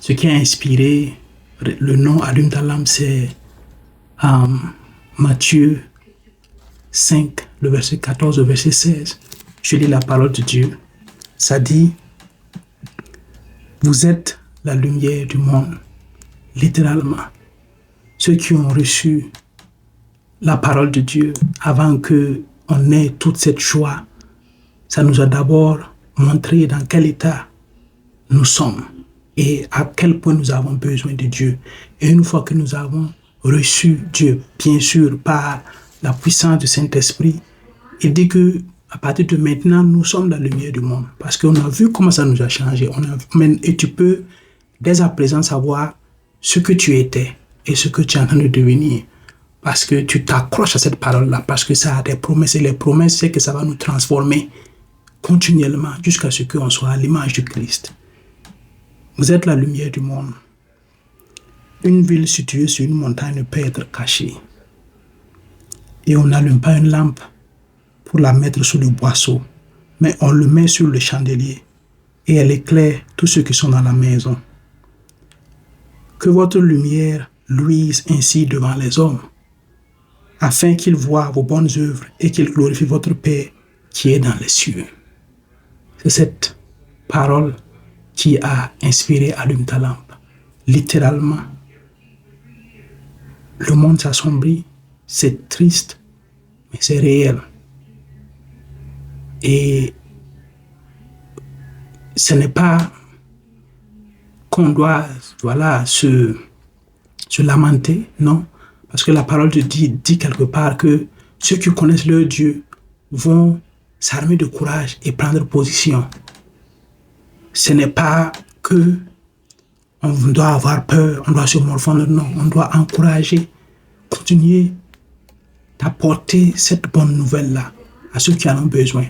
Ce qui a inspiré le nom Allume ta lampe, c'est Matthieu 5, le verset 14, le verset 16. Je lis la parole de Dieu. Ça dit, vous êtes la lumière du monde, littéralement. Ceux qui ont reçu la parole de Dieu avant qu'on ait toute cette joie, ça nous a d'abord montré dans quel état nous sommes et à quel point nous avons besoin de Dieu. Et une fois que nous avons reçu Dieu, bien sûr, par la puissance du Saint-Esprit, il dit que à partir de maintenant, nous sommes la lumière du monde. Parce qu'on a vu comment ça nous a changé. Et tu peux, dès à présent, savoir ce que tu étais et ce que tu es en train de devenir. Parce que tu t'accroches à cette parole-là. Parce que ça a des promesses. Et les promesses, c'est que ça va nous transformer continuellement jusqu'à ce qu'on soit à l'image du Christ. Vous êtes la lumière du monde. Une ville située sur une montagne ne peut être cachée. Et on n'allume pas une lampe pour la mettre sous le boisseau, mais on le met sur le chandelier et elle éclaire tous ceux qui sont dans la maison. Que votre lumière luise ainsi devant les hommes, afin qu'ils voient vos bonnes œuvres et qu'ils glorifient votre Père qui est dans les cieux. C'est cette parole qui a inspiré Allume ta lampe. Littéralement, le monde s'assombrit, c'est triste, mais c'est réel. Et ce n'est pas qu'on doit se lamenter, non. Parce que la parole de Dieu dit quelque part que ceux qui connaissent leur Dieu vont s'armer de courage et prendre position. Ce n'est pas que on doit avoir peur, on doit se morfondre, non. On doit encourager, continuer d'apporter cette bonne nouvelle-là à ceux qui en ont besoin.